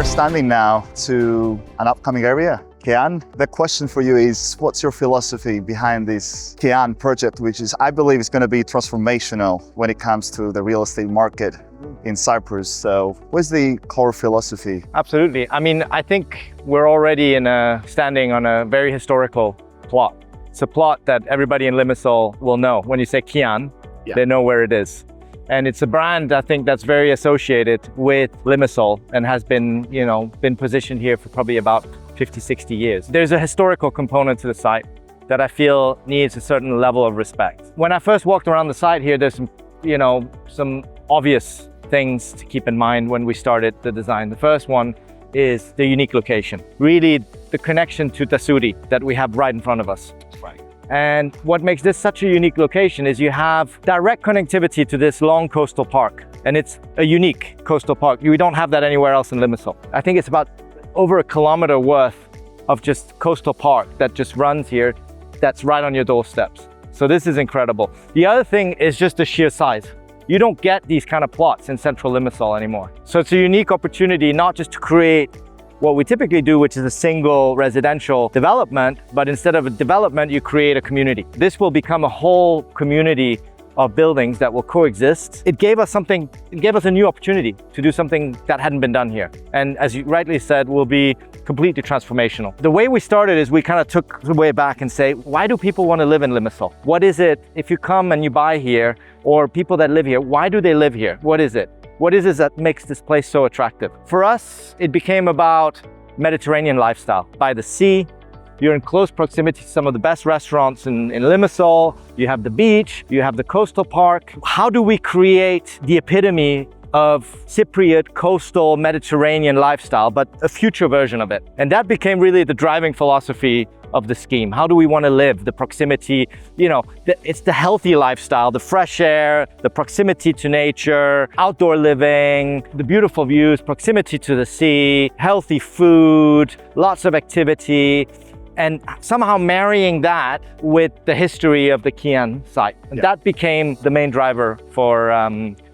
We're standing now to an upcoming area, KEAN. The question for you is, what's your philosophy behind this KEAN project, which is, I believe, is going to be transformational when it comes to the real estate market in Cyprus. So what's the core philosophy? Absolutely. I mean, I think we're already standing on a very historical plot. It's a plot that everybody in Limassol will know. When you say KEAN, they know where it is. And it's a brand, I think, that's very associated with Limassol and has been, been positioned here for probably about 50, 60 years. There's a historical component to the site that I feel needs a certain level of respect. When I first walked around the site here, there's some obvious things to keep in mind when we started the design. The first one is the unique location. Really, the connection to Tasuri that we have right in front of us. Right. And what makes this such a unique location is you have direct connectivity to this long coastal park. And it's a unique coastal park. We don't have that anywhere else in Limassol. I think it's about over a kilometer worth of just coastal park that just runs here, that's right on your doorsteps. So this is incredible. The other thing is just the sheer size. You don't get these kind of plots in central Limassol anymore. So it's a unique opportunity not just to create what we typically do, which is a single residential development, but instead of a development, you create a community. This will become a whole community of buildings that will coexist. It gave us a new opportunity to do something that hadn't been done here. And as you rightly said, will be completely transformational. The way we started is we kind of took the way back and say, why do people want to live in Limassol? What is it, if you come and you buy here, or people that live here, why do they live here? What is it? What is it that makes this place so attractive? For us, it became about Mediterranean lifestyle. By the sea, you're in close proximity to some of the best restaurants in Limassol. You have the beach, you have the coastal park. How do we create the epitome of Cypriot coastal Mediterranean lifestyle, but a future version of it? And that became really the driving philosophy of the scheme. How do we want to live? The proximity, it's the healthy lifestyle, the fresh air, the proximity to nature, outdoor living, the beautiful views, proximity to the sea, healthy food, lots of activity, and somehow marrying that with the history of the KEAN site. And that became the main driver for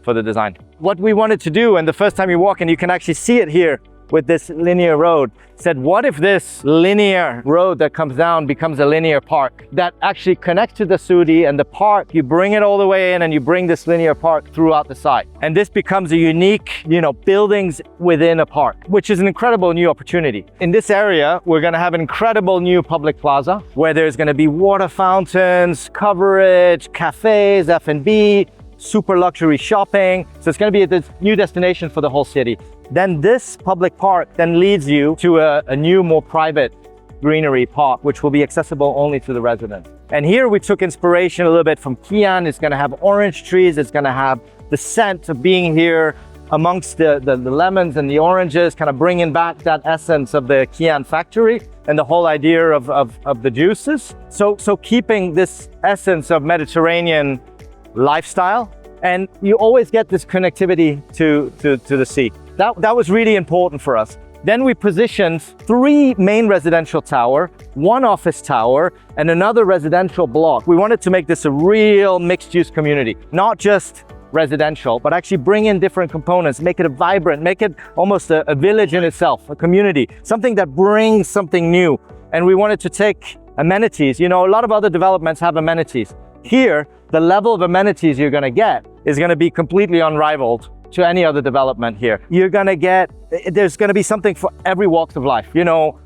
the design. What we wanted to do, and the first time you walk in, you can actually see it here with this linear road, said, what if this linear road that comes down becomes a linear park that actually connects to the Sudi, and the park, you bring it all the way in and you bring this linear park throughout the site. And this becomes a unique, buildings within a park, which is an incredible new opportunity. In this area, we're gonna have an incredible new public plaza where there's gonna be water fountains, coverage, cafes, F&B, super luxury shopping. So it's going to be a new destination for the whole city. Then this public park then leads you to a new, more private greenery park, which will be accessible only to the residents. And here we took inspiration a little bit from KEAN. It's going to have orange trees. It's going to have the scent of being here amongst the lemons and the oranges, kind of bringing back that essence of the KEAN factory and the whole idea of the juices. So keeping this essence of Mediterranean lifestyle, and you always get this connectivity to the sea. That was really important for us. Then we positioned 3 main residential tower, 1 office tower, and another residential block. We wanted to make this a real mixed-use community, not just residential, but actually bring in different components, make it a vibrant, make it almost a village in itself, a community, something that brings something new. And we wanted to take amenities. A lot of other developments have amenities. Here, the level of amenities you're going to get is going to be completely unrivaled to any other development here. There's going to be something for every walk of life.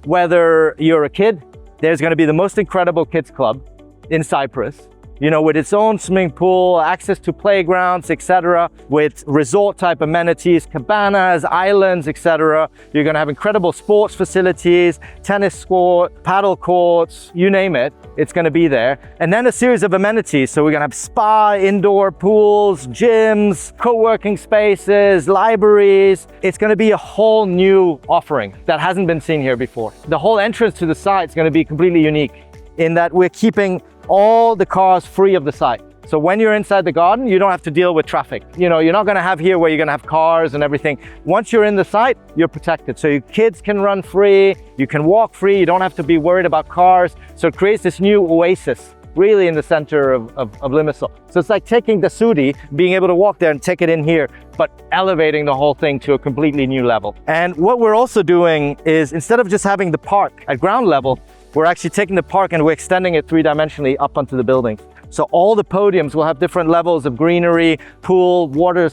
Whether you're a kid, there's going to be the most incredible kids club in Cyprus, with its own swimming pool, access to playgrounds, etc., with resort type amenities, cabanas, islands, etc. You're going to have incredible sports facilities, tennis court, paddle courts, you name it, it's going to be there. And then a series of amenities. So we're going to have spa, indoor pools, gyms, co-working spaces, libraries. It's going to be a whole new offering that hasn't been seen here before. The whole entrance to the site is going to be completely unique in that we're keeping all the cars free of the site. So when you're inside the garden, you don't have to deal with traffic. You're not going to have here where you're going to have cars and everything. Once you're in the site, you're protected. So your kids can run free, you can walk free, you don't have to be worried about cars. So it creates this new oasis really in the center of Limassol. So it's like taking the Sudi, being able to walk there and take it in here, but elevating the whole thing to a completely new level. And what we're also doing is, instead of just having the park at ground level, we're actually taking the park and we're extending it three-dimensionally up onto the building. So all the podiums will have different levels of greenery, pool, water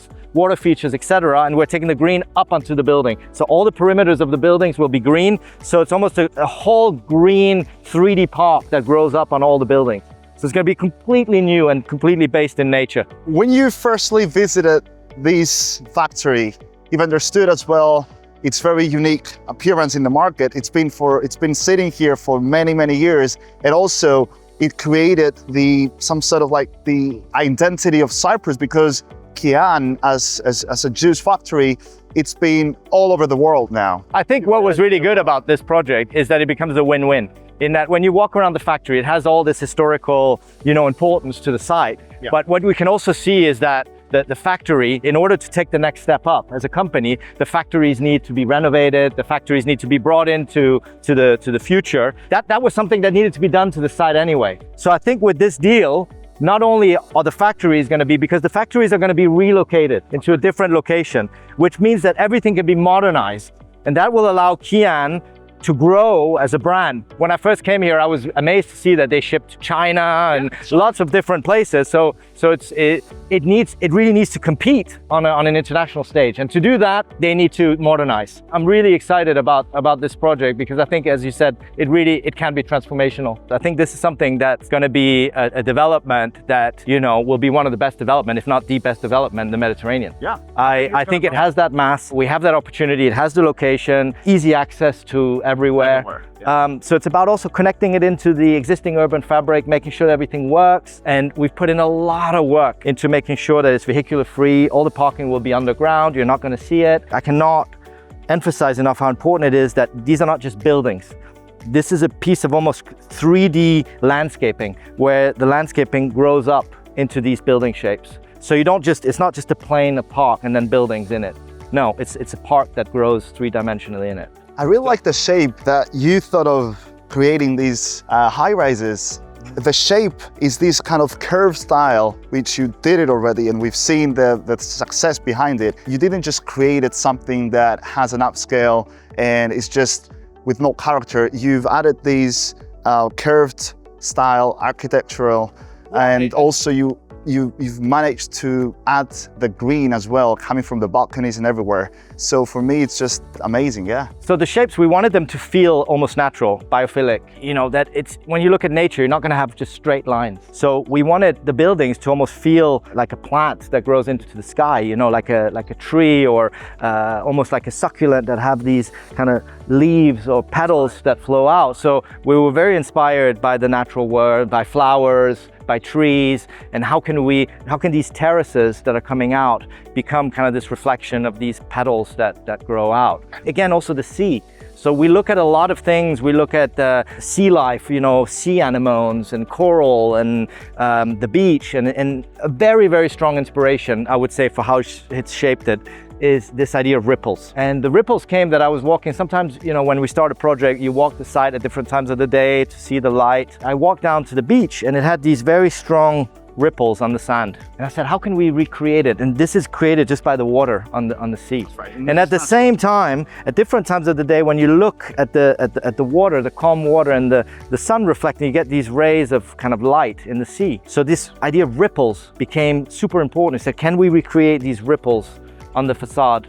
features, etc. And we're taking the green up onto the building. So all the perimeters of the buildings will be green. So it's almost a whole green 3D park that grows up on all the buildings. So it's going to be completely new and completely based in nature. When you firstly visited this factory, you've understood as well its very unique appearance in the market. It's been sitting here for many, many years. And also it created some sort of like the identity of Cyprus, because KEAN as a juice factory, it's been all over the world now. I think what was really good about this project is that it becomes a win-win, in that when you walk around the factory, it has all this historical, importance to the site. Yeah. But what we can also see is that the factory, in order to take the next step up as a company, the factories need to be renovated, the factories need to be brought into the future. That was something that needed to be done to the site anyway. So I think with this deal, not only are the factories going to be, because the factories are going to be relocated into a different location, which means that everything can be modernized, and that will allow KEAN to grow as a brand. When I first came here, I was amazed to see that they shipped to China and lots of different places. So it really needs to compete on an international stage. And to do that, they need to modernize. I'm really excited about this project, because I think, as you said, it can be transformational. I think this is something that's going to be a development that, will be one of the best development, if not the best development in the Mediterranean. Yeah. I think it has that mass. We have that opportunity. It has the location, easy access to everywhere. Yeah. So it's about also connecting it into the existing urban fabric, making sure that everything works. And we've put in a lot of work into making sure that it's vehicular free. All the parking will be underground. You're not going to see it. I cannot emphasize enough how important it is that these are not just buildings. This is a piece of almost 3D landscaping, where the landscaping grows up into these building shapes. So it's not just a plain park and then buildings in it. No, it's a park that grows three-dimensionally in it. I really like the shape that you thought of creating these high-rises. The shape is this kind of curved style, which you did it already, and we've seen the success behind it. You didn't just create something that has an upscale and it's just with no character. You've added these curved style, architectural, and also you've managed to add the green as well, coming from the balconies and everywhere. So for me, it's just amazing, yeah. So the shapes, we wanted them to feel almost natural, biophilic. That when you look at nature, you're not going to have just straight lines. So we wanted the buildings to almost feel like a plant that grows into the sky, like a tree, or almost like a succulent that have these kind of leaves or petals that flow out. So we were very inspired by the natural world, by flowers, by trees, and how can these terraces that are coming out become kind of this reflection of these petals that grow out. Again, also the sea. So we look at a lot of things. We look at sea life, sea anemones and coral and the beach, and a very, very strong inspiration, I would say, for how it's shaped it is this idea of ripples. And the ripples came that I was walking. Sometimes, when we start a project, you walk the site at different times of the day to see the light. I walked down to the beach and it had these very strong ripples on the sand. And I said, how can we recreate it? And this is created just by the water on the sea. Right. And at the same time, at different times of the day, when you look at the water, the calm water and the sun reflecting, you get these rays of kind of light in the sea. So this idea of ripples became super important. I said, can we recreate these ripples on the facade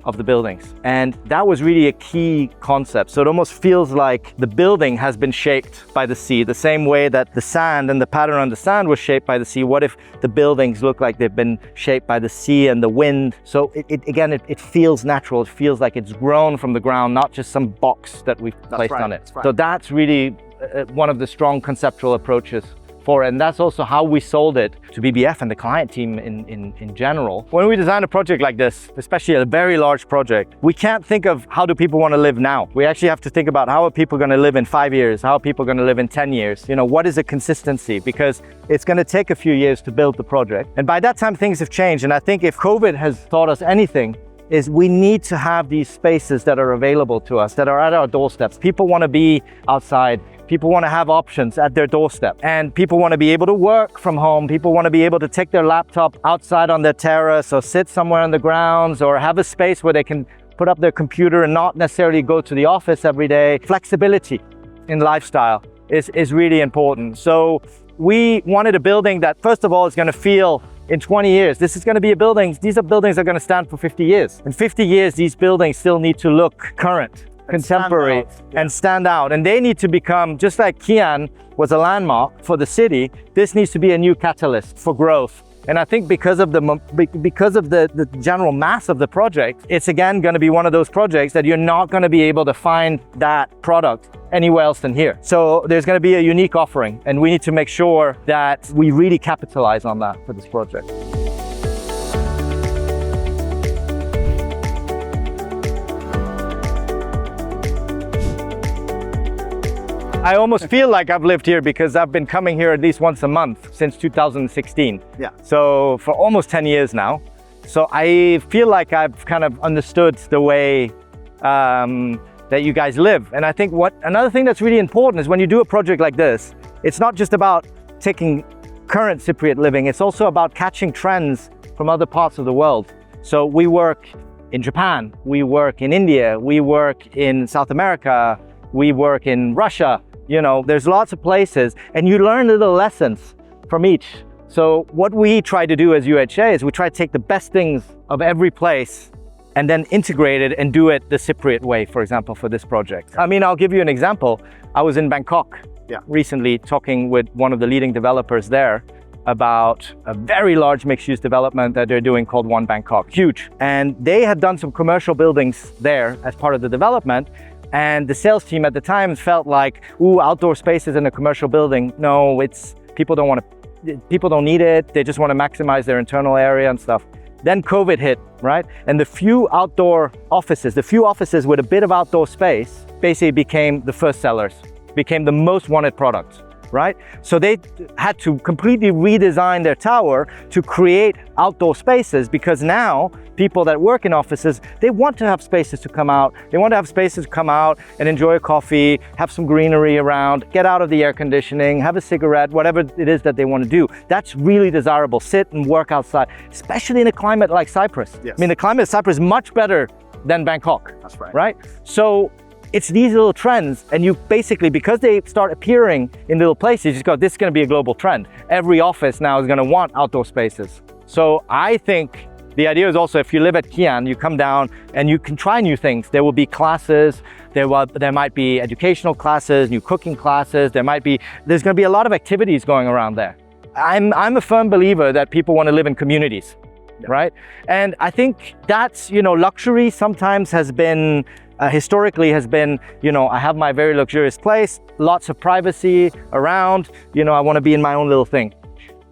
of the buildings? And that was really a key concept. So it almost feels like the building has been shaped by the sea, the same way that the sand and the pattern on the sand was shaped by the sea. What if the buildings look like they've been shaped by the sea and the wind? So it feels natural. It feels like it's grown from the ground, not just some box that we've placed on it. So that's really one of the strong conceptual approaches for it. And that's also how we sold it to BBF and the client team in general. When we design a project like this, especially a very large project, we can't think of how do people want to live now. We actually have to think about how are people going to live in 5 years? How are people going to live in 10 years? What is a consistency? Because it's going to take a few years to build the project. And by that time, things have changed. And I think if COVID has taught us anything, is we need to have these spaces that are available to us, that are at our doorsteps. People want to be outside People want to have options at their doorstep, and people want to be able to work from home. People want to be able to take their laptop outside on their terrace or sit somewhere on the grounds or have a space where they can put up their computer and not necessarily go to the office every day. Flexibility in lifestyle is really important. So we wanted a building that, first of all, is going to feel in 20 years, this is going to be a building, these are buildings that are going to stand for 50 years. In 50 years, these buildings still need to look current, contemporary, and stand out. And they need to become, just like KEAN was a landmark for the city, this needs to be a new catalyst for growth. And I think because of the general mass of the project, it's again going to be one of those projects that you're not going to be able to find that product anywhere else than here. So there's going to be a unique offering, and we need to make sure that we really capitalize on that for this project. I almost feel like I've lived here because I've been coming here at least once a month since 2016. Yeah. So for almost 10 years now. So I feel like I've kind of understood the way that you guys live. And I think another thing that's really important is when you do a project like this, it's not just about taking current Cypriot living, it's also about catching trends from other parts of the world. So we work in Japan, we work in India, we work in South America, we work in Russia. You know, there's lots of places, and you learn little lessons from each. So what we try to do as UHA is we try to take the best things of every place and then integrate it and do it the Cypriot way, for example, for this project. I mean, I'll give you an example. I was in Bangkok recently talking with one of the leading developers there about a very large mixed-use development that they're doing called One Bangkok, huge. And they had done some commercial buildings there as part of the development. And the sales team at the time felt like, ooh, outdoor spaces in a commercial building. No, people don't need it. They just want to maximize their internal area and stuff. Then COVID hit, right? And the few outdoor offices, the few offices with a bit of outdoor space basically became the first sellers, became the most wanted product, right? So they had to completely redesign their tower to create outdoor spaces, because now people that work in offices, they want to have spaces to come out. They want to have spaces to come out and enjoy a coffee, have some greenery around, get out of the air conditioning, have a cigarette, whatever it is that they want to do. That's really desirable. Sit and work outside, especially in a climate like Cyprus. Yes. I mean, the climate of Cyprus is much better than Bangkok. That's right. Right? So it's these little trends, and you basically, because they start appearing in little places, you just go, this is going to be a global trend. Every office now is going to want outdoor spaces. So I think the idea is also, if you live at KEAN, you come down and you can try new things. There will be classes, there might be educational classes, new cooking classes, there's going to be a lot of activities going around there. I'm a firm believer that people want to live in communities, right? And I think that's, luxury sometimes has been, historically has been, I have my very luxurious place, lots of privacy around, I want to be in my own little thing.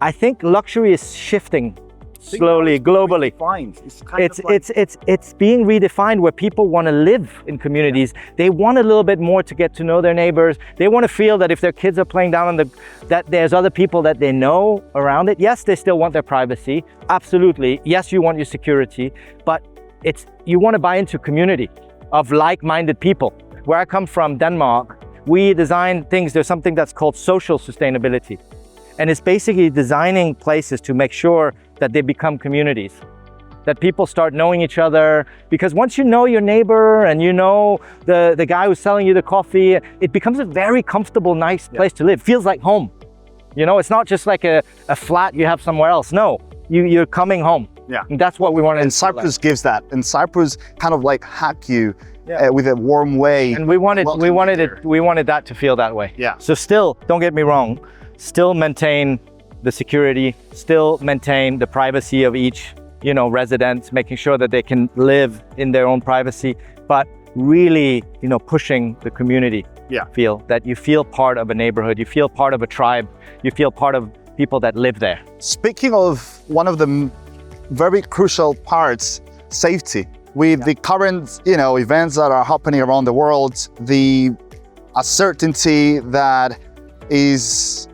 I think luxury is shifting slowly, globally. It's being redefined where people want to live in communities. They want a little bit more to get to know their neighbors. They want to feel that if their kids are playing down that there's other people that they know around it. Yes, they still want their privacy. Absolutely. Yes, you want your security, but you want to buy into community of like-minded people. Where I come from, Denmark, we design things. There's something that's called social sustainability. And it's basically designing places to make sure that they become communities, that people start knowing each other. Because once you know your neighbor and you know the guy who's selling you the coffee, it becomes a very comfortable, nice place to live. Feels like home. It's not just like a flat you have somewhere else. No, you're coming home. Yeah. And that's what we want to And Cyprus gives that. And Cyprus kind of like hack you with a warm way. And we wanted that to feel that way. Yeah. So still, don't get me wrong, still maintain the security, still maintain the privacy of each, resident, making sure that they can live in their own privacy, but really, pushing the community feel, that you feel part of a neighborhood, you feel part of a tribe, you feel part of people that live there. Speaking of one of the very crucial parts, safety. With the current, events that are happening around the world, the uncertainty that is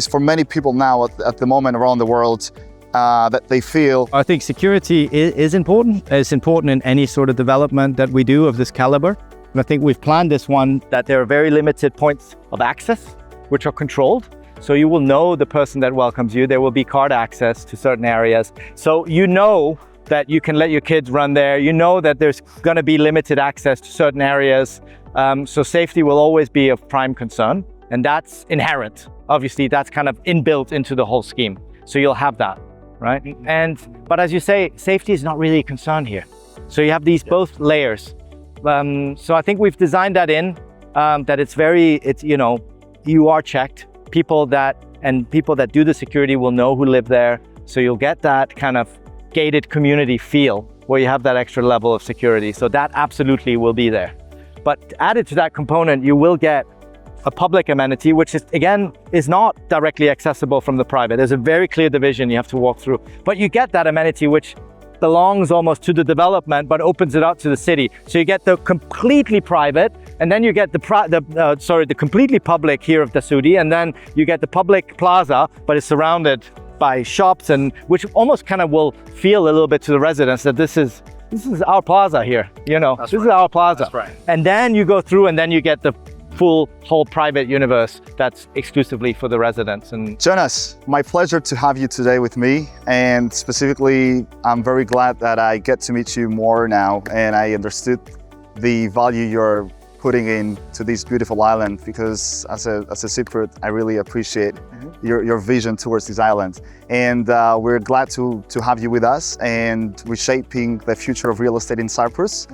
for many people now at the moment around the world, that they feel. I think security is important. It's important in any sort of development that we do of this caliber. And I think we've planned this one that there are very limited points of access, which are controlled. So you will know the person that welcomes you. There will be card access to certain areas. So you know that you can let your kids run there. You know that there's going to be limited access to certain areas. So safety will always be of prime concern. And that's inherent. Obviously, that's kind of inbuilt into the whole scheme. So you'll have that, right? But as you say, safety is not really a concern here. So you have these both layers. So I think we've designed that in, that it's you are checked. People that do the security will know who live there. So you'll get that kind of gated community feel where you have that extra level of security. So that absolutely will be there. But added to that component, you will get a public amenity, which is not directly accessible from the private. There's a very clear division you have to walk through. But you get that amenity which belongs almost to the development, but opens it out to the city. So you get the completely private, and then you get the completely public here of Dasudi, and then you get the public plaza, but it's surrounded by shops, and which almost kind of will feel a little bit to the residents that this is our plaza here. This is our plaza. That's right. And then you go through, and then you get the whole private universe that's exclusively for the residents. And Jonas, my pleasure to have you today with me, and specifically I'm very glad that I get to meet you more now, and I understood the value you're putting into this beautiful island, because as a Cypriot I really appreciate your vision towards this island, and we're glad to have you with us and reshaping the future of real estate in Cyprus.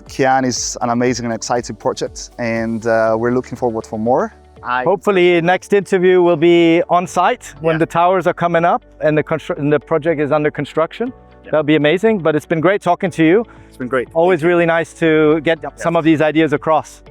KEAN is an amazing and exciting project, and we're looking forward for more. Hopefully next interview will be on site when the towers are coming up and the project is under construction. That'll be amazing, but it's been great talking to you. It's been great. Always really nice to get some of these ideas across.